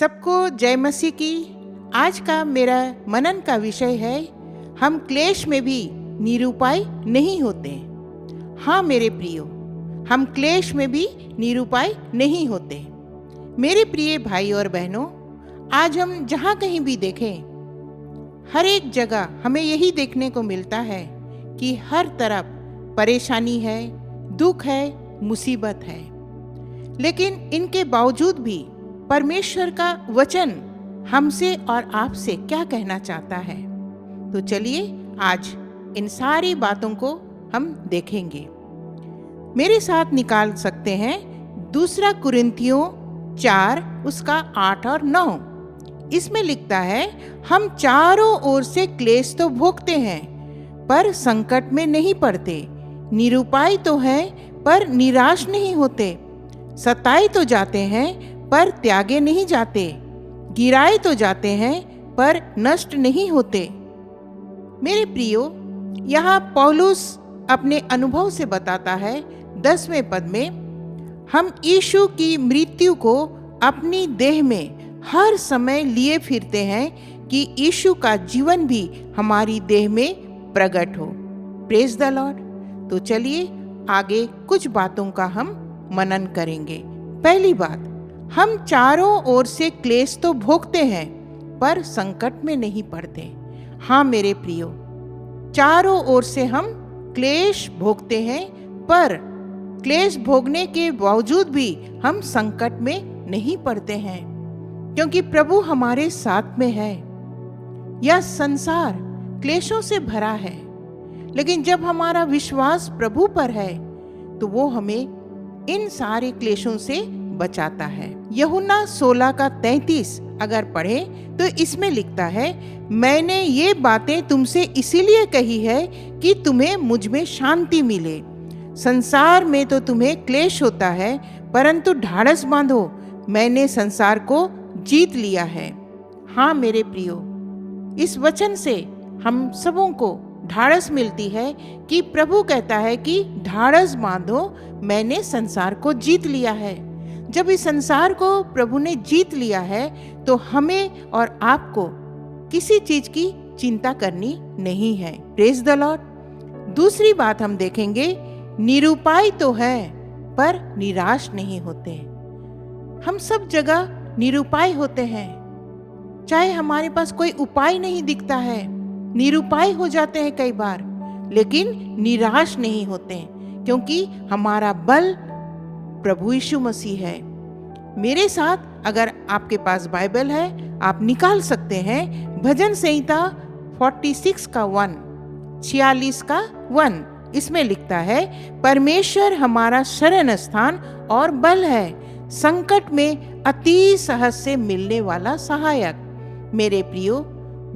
सबको जय मसीह की। आज का मेरा मनन का विषय है, हम क्लेश में भी निरुपाय नहीं होते। हाँ मेरे प्रियो, हम क्लेश में भी निरुपाय नहीं होते। मेरे प्रिय भाई और बहनों, आज हम जहाँ कहीं भी देखें, हर एक जगह हमें यही देखने को मिलता है कि हर तरफ परेशानी है, दुख है, मुसीबत है। लेकिन इनके बावजूद भी परमेश्वर का वचन हमसे और आपसे क्या कहना चाहता है, तो चलिए आज इन सारी बातों को हम देखेंगे। मेरे साथ निकाल सकते हैं 2 कुरिन्थियों 4 उसका 8 और 9। इसमें लिखता है, हम चारों ओर से क्लेश तो भोगते हैं पर संकट में नहीं पड़ते, निरुपाय तो हैं पर निराश नहीं होते, सताए तो जाते हैं पर त्यागे नहीं जाते, गिराए तो जाते हैं पर नष्ट नहीं होते। मेरे प्रियो, यहाँ पौलुस अपने अनुभव से बताता है 10वें पद में, हम यीशु की मृत्यु को अपनी देह में हर समय लिए फिरते हैं कि यीशु का जीवन भी हमारी देह में प्रकट हो। Praise the Lord. तो चलिए आगे कुछ बातों का हम मनन करेंगे। पहली बात, हम चारों ओर से क्लेश तो भोगते हैं पर संकट में नहीं पड़ते। हाँ मेरे प्रियो, चारों ओर से हम क्लेश भोगते हैं पर क्लेश भोगने के बावजूद भी हम संकट में नहीं पड़ते हैं, क्योंकि प्रभु हमारे साथ में है। यह संसार क्लेशों से भरा है, लेकिन जब हमारा विश्वास प्रभु पर है तो वो हमें इन सारे क्लेशों से बचाता है। यूहन्ना 16 का 33 अगर पढ़े तो इसमें लिखता है, मैंने ये बातें तुमसे इसीलिए कही है कि तुम्हें मुझ में शांति मिले। संसार में तो तुम्हें क्लेश होता है, परंतु ढाढ़स बांधो, मैंने संसार को जीत लिया है। हाँ मेरे प्रियो, इस वचन से हम सबों को ढाढ़स मिलती है कि प्रभु कहता है कि ढाढ़स बांधो, मैंने संसार को जीत लिया है। जब इस संसार को प्रभु ने जीत लिया है तो हमें और आपको किसी चीज की चिंता करनी नहीं है। Praise the Lord. दूसरी बात हम देखेंगे, निरुपाय तो है पर निराश नहीं होते। हम सब जगह निरुपाय होते हैं, चाहे हमारे पास कोई उपाय नहीं दिखता है, निरुपाय हो जाते हैं कई बार, लेकिन निराश नहीं होते, क्योंकि हमारा बल प्रभु यीशु मसीह है। मेरे साथ अगर आपके पास बाइबल है, आप निकाल सकते हैं भजन संहिता 46 का 1, 46 का 1। इसमें लिखता है, परमेश्वर हमारा शरण स्थान और बल है, संकट में अति सहज से मिलने वाला सहायक। मेरे प्रियो,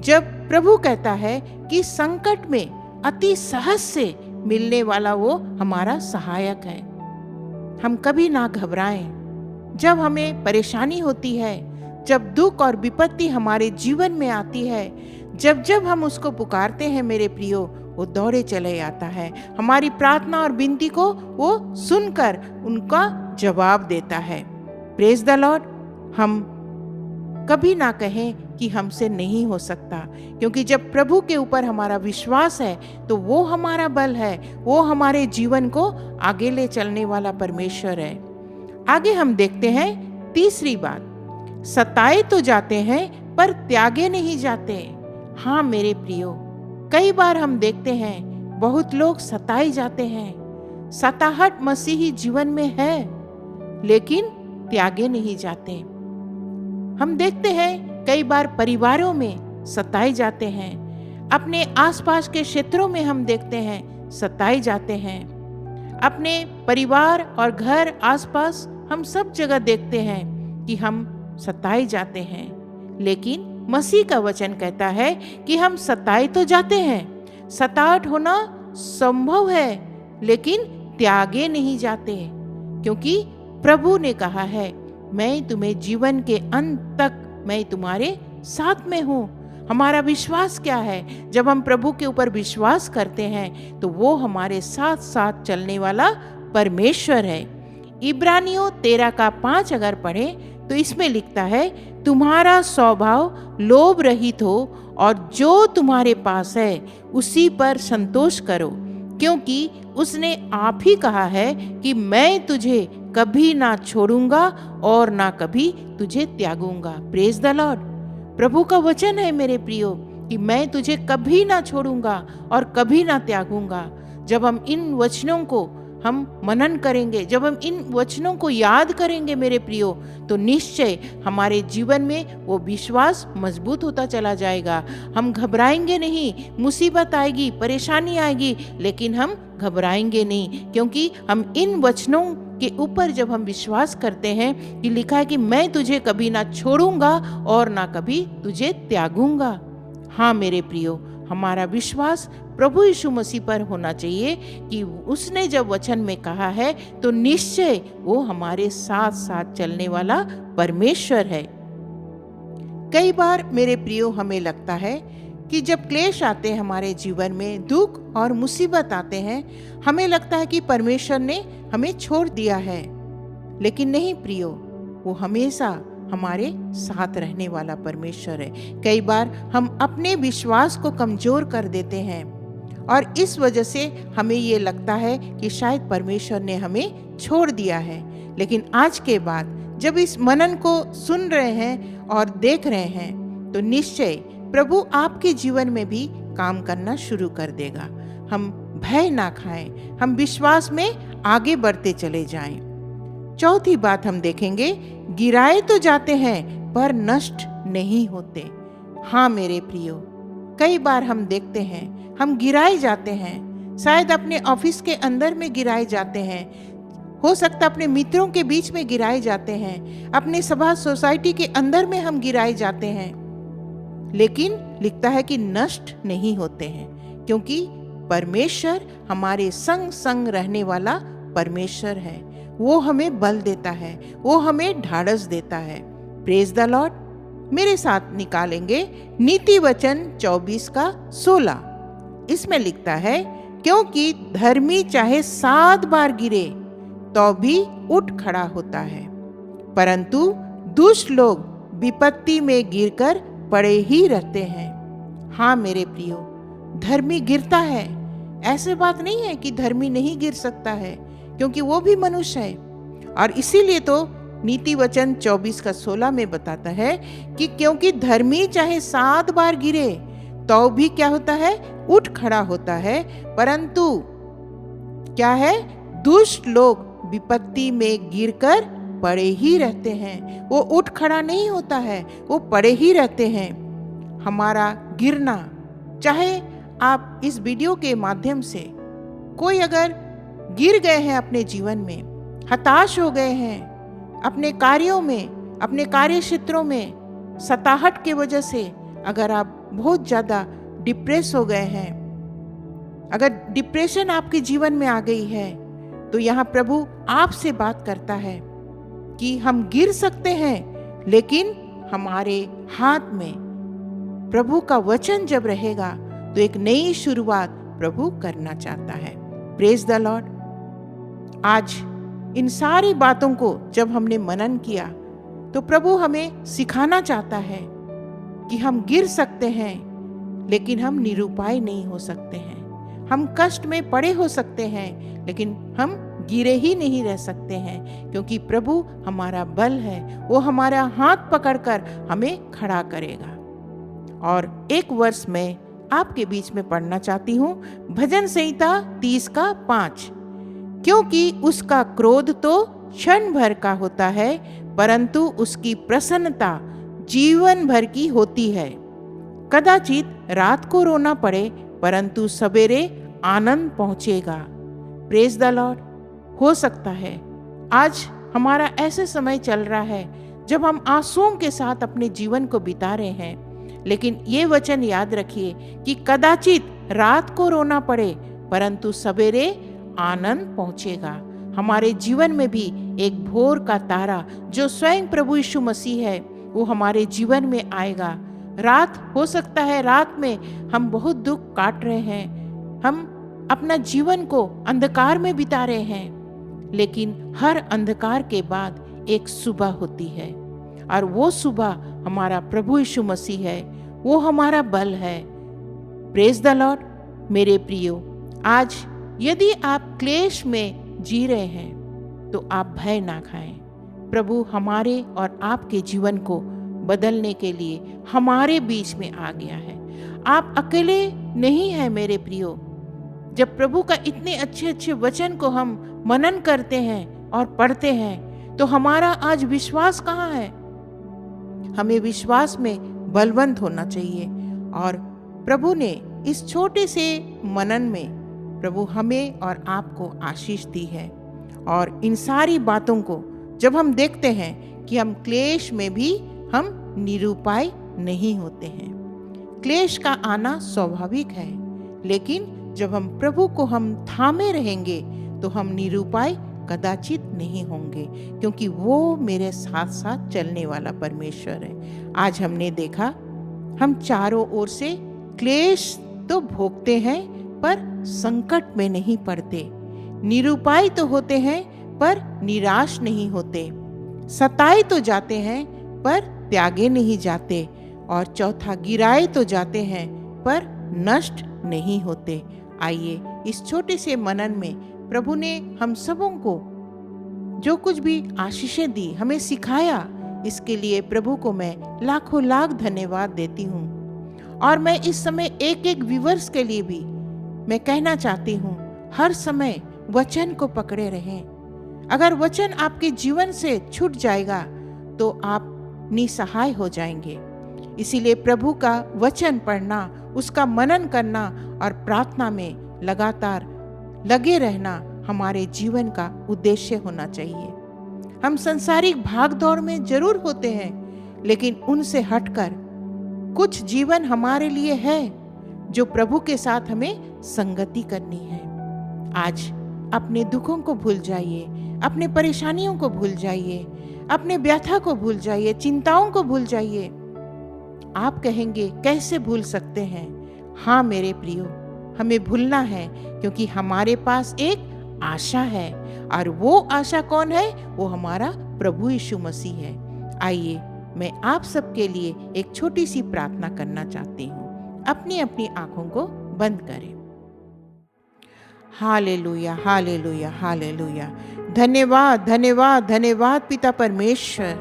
जब प्रभु कहता है कि संकट में अति सहज से मिलने वाला वो हमारा सहायक है, हम कभी ना घबराएं। जब हमें परेशानी होती है, जब दुख और विपत्ति हमारे जीवन में आती है, जब जब हम उसको पुकारते हैं मेरे प्रियो, वो दौड़े चले आता है। हमारी प्रार्थना और विनती को वो सुनकर उनका जवाब देता है। Praise the Lord. हम कभी ना कहें कि हमसे नहीं हो सकता, क्योंकि जब प्रभु के ऊपर हमारा विश्वास है तो वो हमारा बल है, वो हमारे जीवन को आगे ले चलने वाला परमेश्वर है। आगे हम देखते हैं तीसरी बात, सताए तो जाते हैं पर त्यागे नहीं जाते। हाँ मेरे प्रियो, कई बार हम देखते हैं बहुत लोग सताए जाते हैं, सताहट मसीही जीवन में है, लेकिन त्यागे नहीं जाते। हम देखते हैं कई बार परिवारों में सताए जाते हैं, अपने आसपास के क्षेत्रों में हम देखते हैं सताए जाते हैं, अपने परिवार और घर आसपास हम सब जगह देखते हैं कि हम सताए जाते हैं। लेकिन मसीह का वचन कहता है कि हम सताए तो जाते हैं, सताहट होना संभव है, लेकिन त्यागे नहीं जाते, क्योंकि प्रभु ने कहा है, मैं तुम्हें जीवन के अंत तक मैं तुम्हारे साथ में हूँ। हमारा विश्वास क्या है? जब हम प्रभु के ऊपर विश्वास करते हैं तो वो हमारे साथ साथ चलने वाला परमेश्वर है। इब्रानियों 13 का 5 अगर पढ़े तो इसमें लिखता है, तुम्हारा स्वभाव लोभ रहित हो और जो तुम्हारे पास है उसी पर संतोष करो, क्योंकि उसने आप ही कहा है कि मैं तुझे कभी ना छोड़ूंगा और ना कभी तुझे त्यागूंगा। Praise the Lord. प्रभु का वचन है मेरे प्रियो कि मैं तुझे कभी ना छोड़ूंगा और कभी ना त्यागूंगा। जब हम इन वचनों को हम मनन करेंगे, जब हम इन वचनों को याद करेंगे मेरे प्रियो, तो निश्चय हमारे जीवन में वो विश्वास मजबूत होता चला जाएगा। हम घबराएंगे नहीं, मुसीबत आएगी, परेशानी आएगी, लेकिन हम घबराएंगे नहीं, क्योंकि हम इन वचनों के ऊपर जब हम विश्वास करते हैं कि लिखा है कि मैं तुझे कभी ना छोड़ूंगा और ना कभी तुझे त्यागूंगा। हाँ मेरे प्रियो, हमारा विश्वास प्रभु यीशु मसीह पर होना चाहिए कि उसने जब वचन में कहा है तो निश्चय वो हमारे साथ साथ चलने वाला परमेश्वर है। कई बार मेरे प्रियो हमें लगता है कि जब क्लेश आते हैं हमारे जीवन में, दुख और मुसीबत आते हैं, हमें लगता है कि परमेश्वर ने हमें छोड़ दिया है। लेकिन नहीं प्रियो, वो हमेशा हमारे साथ रहने वाला परमेश्वर है। कई बार हम अपने विश्वास को कमजोर कर देते हैं और इस वजह से हमें ये लगता है कि शायद परमेश्वर ने हमें छोड़ दिया है। लेकिन आज के बाद जब इस मनन को सुन रहे हैं और देख रहे हैं तो निश्चय प्रभु आपके जीवन में भी काम करना शुरू कर देगा। हम भय ना खाएं, हम विश्वास में आगे बढ़ते चले जाएं। चौथी बात हम देखेंगे, गिराए तो जाते हैं पर नष्ट नहीं होते। हाँ मेरे प्रियो, कई बार हम देखते हैं हम गिराए जाते हैं, शायद अपने ऑफिस के अंदर में गिराए जाते हैं, हो सकता अपने मित्रों के बीच में गिराए जाते हैं, अपने सभा सोसाइटी के अंदर में हम गिराए जाते हैं, लेकिन लिखता है कि नष्ट नहीं होते हैं, क्योंकि परमेश्वर हमारे संग संग रहने वाला परमेश्वर है। वो हमें बल देता है, वो हमें ढाढ़स देता है। Praise the Lord. मेरे साथ निकालेंगे नीति वचन 24 का 16। इसमें लिखता है, क्योंकि धर्मी चाहे 7 बार गिरे तो भी उठ खड़ा होता है, परंतु दुष्ट लोग विपत्ति में गिरकर पड़े ही रहते हैं। हाँ मेरे प्रियो, धर्मी गिरता है, ऐसे बात नहीं है कि धर्मी नहीं गिर सकता है, क्योंकि वो भी मनुष्य है। और इसीलिए तो नीति वचन 24 का 16 में बताता है कि क्योंकि धर्मी चाहे 7 बार गिरे तो भी क्या होता है, उठ खड़ा होता है, परंतु क्या है, दुष्ट लोग विपत्ति में गिरकर पड़े ही रहते हैं। वो उठ खड़ा नहीं होता है, वो पड़े ही रहते हैं। हमारा गिरना, चाहे आप इस वीडियो के माध्यम से कोई अगर गिर गए हैं अपने जीवन में, हताश हो गए हैं अपने कार्यों में, अपने कार्य क्षेत्रों में, सताहट के वजह से अगर आप बहुत ज़्यादा डिप्रेस हो गए हैं, अगर डिप्रेशन आपके जीवन में आ गई है, तो यहाँ प्रभु आपसे बात करता है कि हम गिर सकते हैं, लेकिन हमारे हाथ में प्रभु का वचन जब रहेगा तो एक नई शुरुआत प्रभु करना चाहता है। Praise the Lord. आज इन सारी बातों को जब हमने मनन किया तो प्रभु हमें सिखाना चाहता है कि हम गिर सकते हैं, लेकिन हम निरुपाय नहीं हो सकते हैं। हम कष्ट में पड़े हो सकते हैं, लेकिन हम गिरे ही नहीं रह सकते हैं, क्योंकि प्रभु हमारा बल है, वो हमारा हाथ पकड़कर हमें खड़ा करेगा। और एक वर्ष में आपके बीच में पढ़ना चाहती हूँ, भजन संहिता 30 का 5। क्योंकि उसका क्रोध तो क्षण भर का होता है, परंतु उसकी प्रसन्नता जीवन भर की होती है। कदाचित रात को रोना पड़े, परंतु सवेरे आनंद पहुंचेगा। Praise the Lord. हो सकता है आज हमारा ऐसे समय चल रहा है जब हम आंसुओं के साथ अपने जीवन को बिता रहे हैं, लेकिन ये वचन याद रखिए कि कदाचित रात को रोना पड़े, परंतु सवेरे आनंद पहुंचेगा। हमारे जीवन में भी एक भोर का तारा जो स्वयं प्रभु यीशु मसीह है, वो हमारे जीवन में आएगा। रात हो सकता है, रात में हम बहुत दुख काट रहे हैं, हम अपना जीवन को अंधकार में बिता रहे हैं, लेकिन हर अंधकार के बाद एक सुबह होती है। और वो सुबह हमारा प्रभु यीशु मसीह है, वो हमारा बल है। Praise the Lord. मेरे प्रियो, आज यदि आप क्लेश में जी रहे हैं तो आप भय ना खाएं। प्रभु हमारे और आपके जीवन को बदलने के लिए हमारे बीच में आ गया है। आप अकेले नहीं हैं मेरे प्रियो। जब प्रभु का इतने अच्छे अच्छे वचन को हम मनन करते हैं और पढ़ते हैं तो हमारा आज विश्वास कहाँ है? हमें विश्वास में बलवंत होना चाहिए। और प्रभु ने इस छोटे से मनन में प्रभु हमें और आपको आशीष दी है। और इन सारी बातों को जब हम देखते हैं कि हम क्लेश में भी हम निरुपाय नहीं होते हैं। क्लेश का आना स्वाभाविक है, लेकिन जब हम प्रभु को हम थामे रहेंगे तो हम निरुपाय कदाचित नहीं होंगे, क्योंकि वो मेरे साथ साथ चलने वाला परमेश्वर है। आज हमने देखा हम चारों ओर से क्लेश तो भोगते हैं पर संकट में नहीं पड़ते, निरुपाय तो होते हैं पर निराश नहीं होते, सताए तो जाते हैं पर त्यागे नहीं जाते, और चौथा गिराए तो जाते हैं पर नष्ट नहीं होते। आइए इस छोटे से मनन में प्रभु ने हम सबों को जो कुछ भी आशीषें दी, हमें सिखाया, इसके लिए प्रभु को मैं लाखों लाख धन्यवाद देती हूँ। और मैं इस समय एक एक व्यूअर्स के लिए भी मैं कहना चाहती हूँ, हर समय वचन को पकड़े रहें। अगर वचन आपके जीवन से छूट जाएगा तो आप निसहाय हो जाएंगे। इसीलिए प्रभु का वचन पढ़ना, उसका मनन करना और प्रार्थना में लगातार लगे रहना हमारे जीवन का उद्देश्य होना चाहिए। हम सांसारिक भागदौड़ में जरूर होते हैं, लेकिन उनसे हटकर कुछ जीवन हमारे लिए है जो प्रभु के साथ हमें संगति करनी है। आज अपने दुखों को भूल जाइए, अपने परेशानियों को भूल जाइए, अपने व्यथा को भूल जाइए, चिंताओं को भूल जाइए। आप कहेंगे कैसे भूल सकते हैं? हाँ मेरे प्रियो, हमें भूलना है, क्योंकि हमारे पास एक आशा है, और वो आशा कौन है? वो हमारा प्रभु यीशु मसीह है। आइए मैं आप सबके लिए एक छोटी सी प्रार्थना करना चाहती हूँ। अपनी अपनी आंखों को बंद करें। Hallelujah, hallelujah, hallelujah. धन्यवाद, धन्यवाद, धन्यवाद पिता परमेश्वर,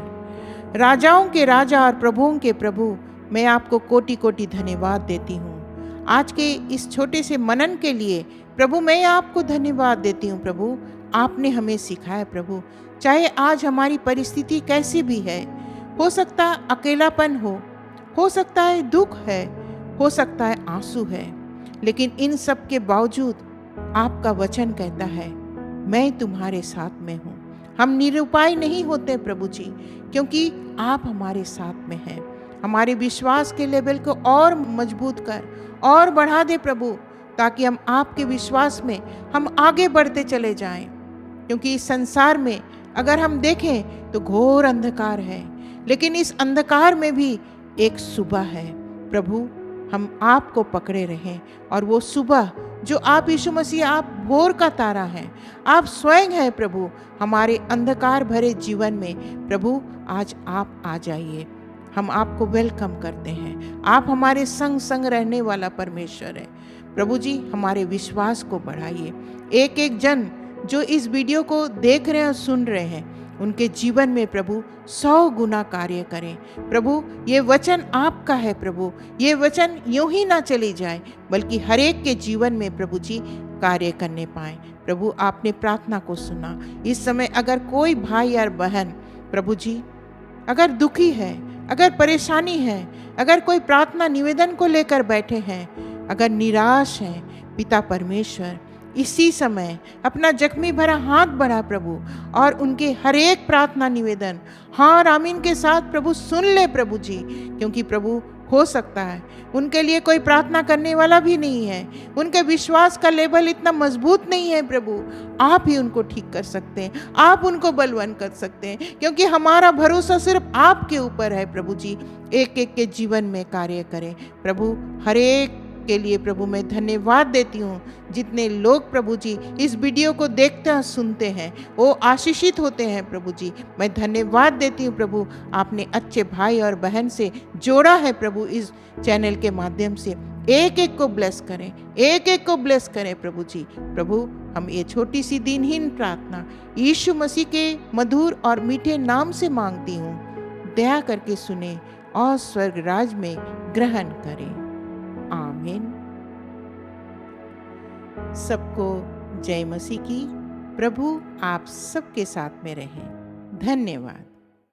राजाओं के राजा और प्रभुओं के प्रभु, मैं आपको कोटि कोटि धन्यवाद देती हूँ। आज के इस छोटे से मनन के लिए प्रभु मैं आपको धन्यवाद देती हूँ। प्रभु आपने हमें सिखाया प्रभु, चाहे आज हमारी परिस्थिति कैसी भी है, हो सकता है अकेलापन हो सकता है दुख है, हो सकता है आंसू है, लेकिन इन सब के बावजूद आपका वचन कहता है मैं तुम्हारे साथ में हूँ। हम निरुपाय नहीं होते प्रभु जी, क्योंकि आप हमारे साथ में हैं। हमारे विश्वास के लेवल को और मजबूत कर और बढ़ा दे प्रभु, ताकि हम आपके विश्वास में हम आगे बढ़ते चले जाएं। क्योंकि इस संसार में अगर हम देखें तो घोर अंधकार है, लेकिन इस अंधकार में भी एक सुबह है। प्रभु हम आपको पकड़े रहें, और वो सुबह जो आप यीशु मसीह, आप भोर का तारा हैं, आप स्वयं हैं प्रभु। हमारे अंधकार भरे जीवन में प्रभु आज आप आ जाइए। हम आपको वेलकम करते हैं। आप हमारे संग संग रहने वाला परमेश्वर है। प्रभु जी हमारे विश्वास को बढ़ाइए। एक एक जन जो इस वीडियो को देख रहे हैं और सुन रहे हैं, उनके जीवन में प्रभु 100 गुना कार्य करें। प्रभु ये वचन आपका है प्रभु, ये वचन यूं ही ना चली जाए, बल्कि हर एक के जीवन में प्रभु जी कार्य करने पाए। प्रभु आपने प्रार्थना को सुना। इस समय अगर कोई भाई या बहन प्रभु जी अगर दुखी है, अगर परेशानी है, अगर कोई प्रार्थना निवेदन को लेकर बैठे हैं, अगर निराश हैं, पिता परमेश्वर इसी समय अपना जख्मी भरा हाथ बढ़ा प्रभु, और उनके हर एक प्रार्थना निवेदन हाँ और आमीन के साथ प्रभु सुन ले प्रभु जी। क्योंकि प्रभु हो सकता है उनके लिए कोई प्रार्थना करने वाला भी नहीं है, उनके विश्वास का लेवल इतना मजबूत नहीं है प्रभु। आप ही उनको ठीक कर सकते हैं, आप उनको बलवान कर सकते हैं, क्योंकि हमारा भरोसा सिर्फ आपके ऊपर है प्रभु जी। एक एक के जीवन में कार्य करें प्रभु। हर एक के लिए प्रभु मैं धन्यवाद देती हूँ। जितने लोग प्रभु जी इस वीडियो को देखते हैं सुनते हैं वो आशीषित होते हैं प्रभु जी। मैं धन्यवाद देती हूँ प्रभु, आपने अच्छे भाई और बहन से जोड़ा है प्रभु। इस चैनल के माध्यम से एक एक को ब्लेस करें, एक एक को ब्लेस करें प्रभु जी। प्रभु हम ये छोटी सी दिनहीन प्रार्थना यीशु मसीह के मधुर और मीठे नाम से मांगती हूँ। दया करके सुने और स्वर्ग राज में ग्रहण करें। आमीन। सबको जय मसीह की। प्रभु आप सबके साथ में रहें। धन्यवाद।